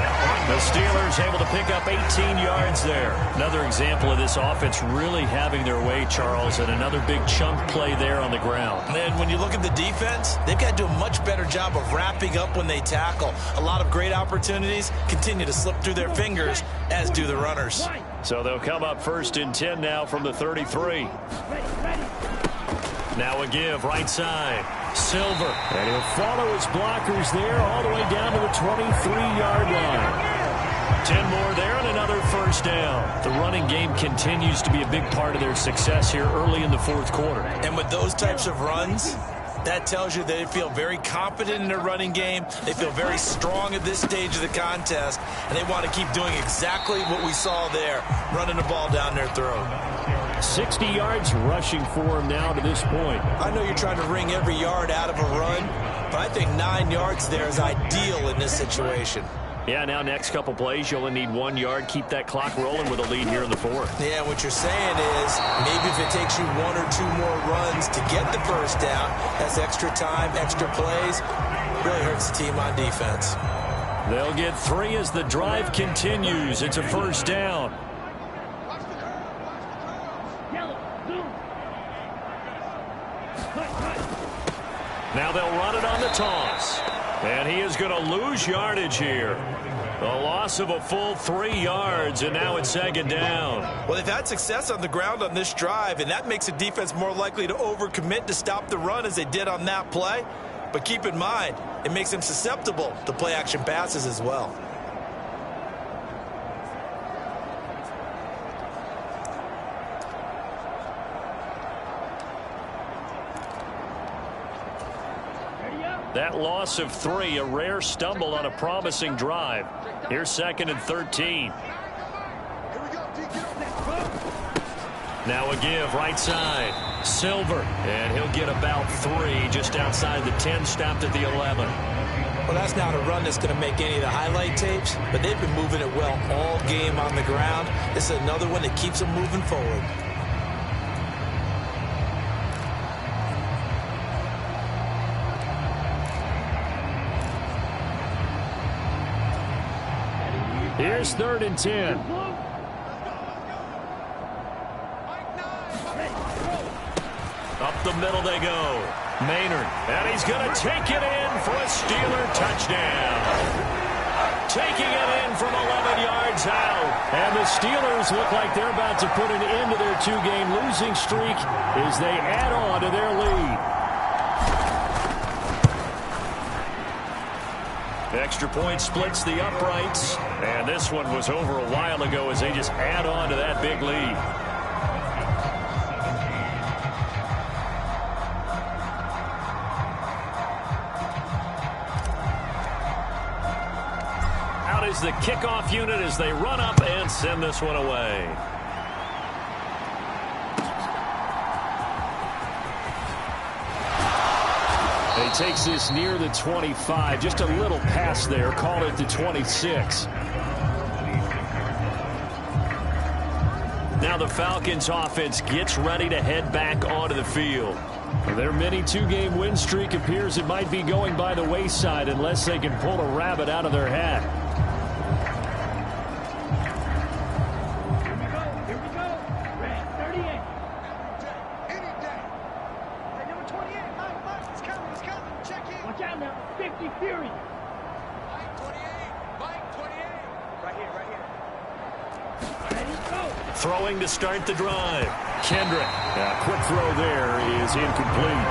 E: The Steelers able to pick up 18 yards there. Another example of this offense really having their way, Charles, and another big chunk play there on the ground.
C: And when you look at the defense, they've got to do a much better job of wrapping up when they tackle. A lot of great opportunities continue to slip through their fingers, as do the runners.
E: So they'll come up 1st and 10 now from the 33. Now a give right side. Silver. And he'll follow his blockers there all the way down to the 23-yard line. 10 more there and another first down. The running game continues to be a big part of their success here early in the 4th quarter.
C: And with those types of runs, that tells you they feel very confident in their running game. They feel very strong at this stage of the contest, and they want to keep doing exactly what we saw there, running the ball down their throat.
E: 60 yards rushing for him now to this point.
C: I know you're trying to wring every yard out of a run, but I think 9 yards there is ideal in this situation.
E: Yeah, now next couple plays, you only need 1 yard. Keep that clock rolling with a lead here in the fourth.
C: Yeah, what you're saying is maybe if it takes you 1 or 2 more runs to get the first down, that's extra time, extra plays. Really hurts the team on defense.
E: They'll get 3 as the drive continues. It's a first down. Now they'll run it on the toss. And he is going to lose yardage here. A loss of a full 3 yards, and now it's second down.
D: Well, they've had success on the ground on this drive, and that makes the defense more likely to overcommit to stop the run as they did on that play. But keep in mind, it makes them susceptible to play-action passes as well.
E: That loss of 3, a rare stumble on a promising drive. Here's 2nd and 13. Now a give right side. Silver, and he'll get about 3 just outside the 10, stopped at the 11.
C: Well, that's not a run that's going to make any of the highlight tapes, but they've been moving it well all game on the ground. This is another one that keeps them moving forward.
E: Here's 3rd and 10. Up the middle they go. Maynard, and he's going to take it in for a Steeler touchdown. Taking it in from 11 yards out. And the Steelers look like they're about to put an end to their 2-game losing streak as they add on to their lead. Extra point splits the uprights, and this one was over a while ago as they just add on to that big lead. Out is the kickoff unit as they run up and send this one away. He takes this near the 25, just a little pass there, call it the 26. Now the Falcons offense gets ready to head back onto the field. Their mini 2-game win streak appears it might be going by the wayside unless they can pull a rabbit out of their hat. Throwing to start the drive. Kendrick. Quick throw there is incomplete.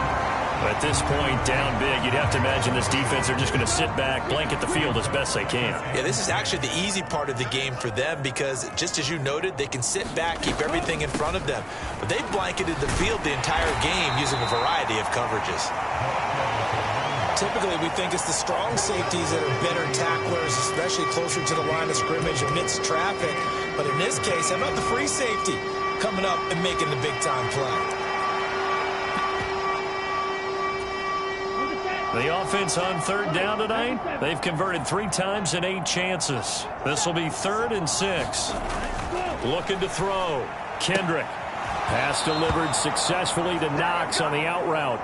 E: At this point, down big, you'd have to imagine this defense are just going to sit back, blanket the field as best they can.
C: Yeah, this is actually the easy part of the game for them because, just as you noted, they can sit back, keep everything in front of them. But they've blanketed the field the entire game using a variety of coverages. Typically, we think it's the strong safeties that are better tacklers, especially closer to the line of scrimmage amidst traffic. But in this case, how about the free safety coming up and making the big-time play?
E: The offense on 3rd down tonight, they've converted 3 times in 8 chances. This will be 3rd and 6. Looking to throw. Kendrick. Pass delivered successfully to Knox on the out route.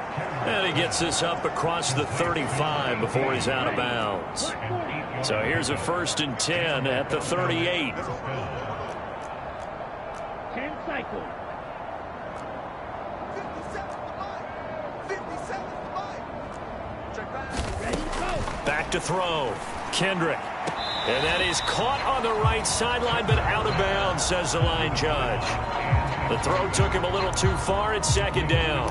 E: And he gets this up across the 35 before he's out of bounds. So here's a 1st and 10 at the 38.
G: 10 cycles.
E: Back to throw. Kendrick. And that is caught on the right sideline, but out of bounds, says the line judge. The throw took him a little too far. It's 2nd down.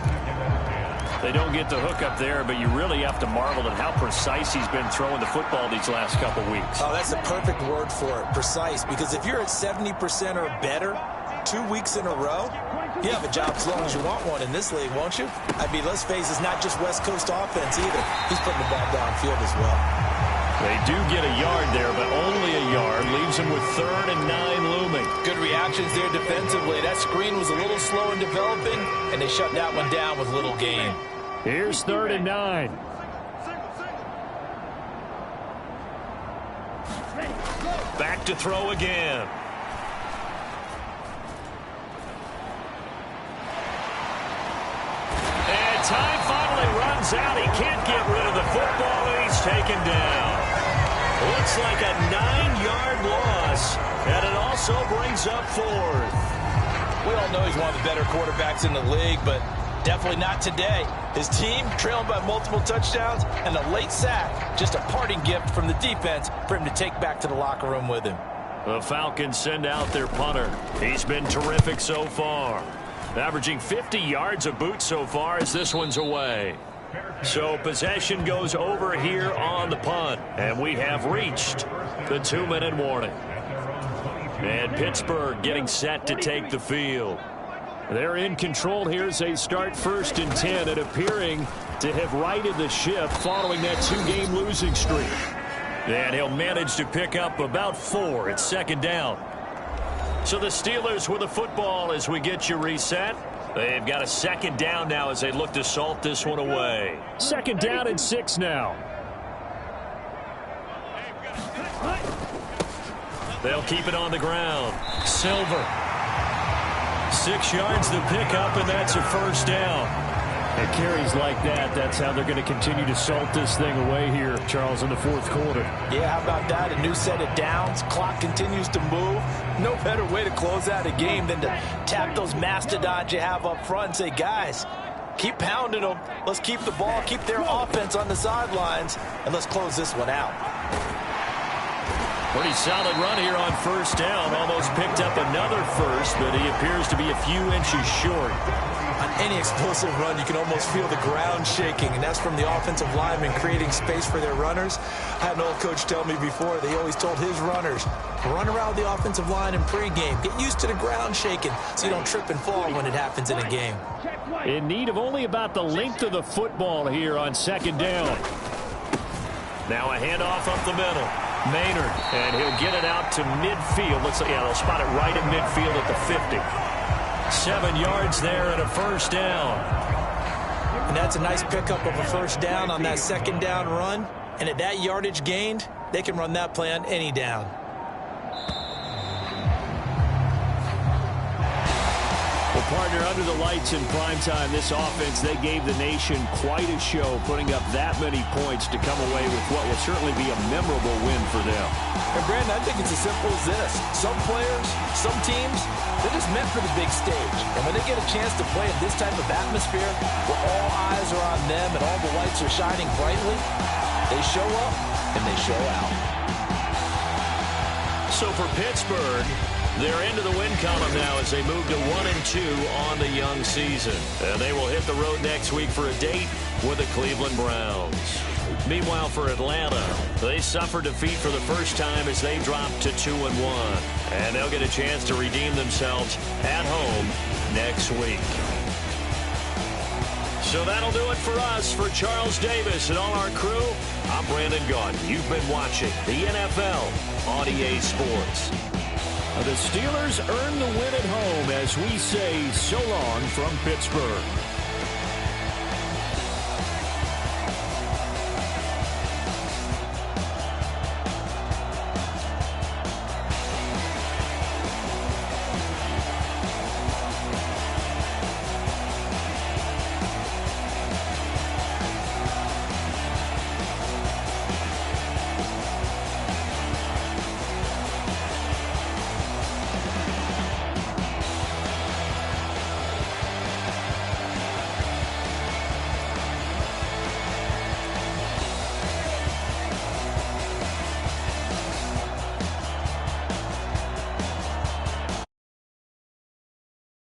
E: They don't get the hook up there, but you really have to marvel at how precise he's been throwing the football these last couple weeks.
C: Oh, that's a perfect word for it, precise, because if you're at 70% or better 2 weeks in a row, you have a job as long as you want one in this league, won't you? I mean, let's face it, it's not just West Coast offense either. He's putting the ball downfield as well.
E: They do get a yard there, but only a yard. Leaves them with 3rd and 9 looming.
D: Good reactions there defensively. That screen was a little slow in developing, and they shut that one down with little gain.
E: Here's 3rd and 9.
B: Back to throw again. And time finally runs out. He can't get rid of the football, and he's taken down. Looks like a 9-yard loss, and it also brings up 4th.
D: We all know he's one of the better quarterbacks in the league, but definitely not today. His team trailing by multiple touchdowns, and a late sack, just a parting gift from the defense for him to take back to the locker room with him.
B: The Falcons send out their punter. He's been terrific so far, averaging 50 yards a boot so far as this one's away. So possession goes over here on the punt, and we have reached the 2-minute warning. And Pittsburgh getting set to take the field.
E: They're in control here as they start 1st and 10 and appearing to have righted the ship following that 2-game losing streak.
B: And he'll manage to pick up about 4. It's 2nd down. So the Steelers with the football as we get you reset. They've got a 2nd down now as they look to salt this one away.
E: 2nd down and 6 now.
B: They'll keep it on the ground. Silver. 6 yards to pick up, and that's a 1st down.
E: And carries like that, that's how they're going to continue to salt this thing away here, Charles, in the 4th quarter.
D: Yeah, how about that? A new set of downs. Clock continues to move. No better way to close out a game than to tap those mastodons you have up front and say, guys, keep pounding them. Let's keep the ball, keep their offense on the sidelines, and let's close this one out.
B: Pretty solid run here on 1st down. Almost picked up another 1st, but he appears to be a few inches short.
D: On any explosive run, you can almost feel the ground shaking, and that's from the offensive linemen creating space for their runners. I had an old coach tell me before, they always told his runners, run around the offensive line in pregame. Get used to the ground shaking so you don't trip and fall when it happens in a game.
E: In need of only about the length of the football here on 2nd down.
B: Now a handoff up the middle. Maynard, and he'll get it out to midfield. Looks like, yeah, they'll spot it right in midfield at the 50. 7 yards there and a 1st down.
D: And that's a nice pickup of a 1st down on that 2nd down run. And at that yardage gained, they can run that play on any down.
E: Well, partner, under the lights in primetime, this offense, they gave the nation quite a show, putting up that many points to come away with what will certainly be a memorable win for them.
D: And, Brandon, I think it's as simple as this. Some players, some teams, they're just meant for the big stage. And when they get a chance to play in this type of atmosphere where all eyes are on them and all the lights are shining brightly, they show up and they show out.
B: So for Pittsburgh, they're into the win column now as they move to 1-2 on the young season. And they will hit the road next week for a date with the Cleveland Browns. Meanwhile, for Atlanta, they suffered defeat for the first time as they dropped to 2-1. And they'll get a chance to redeem themselves at home next week. So that'll do it for us. For Charles Davis and all our crew, I'm Brandon Gaudin. You've been watching the NFL on EA Sports.
E: The Steelers earn the win at home as we say so long from Pittsburgh.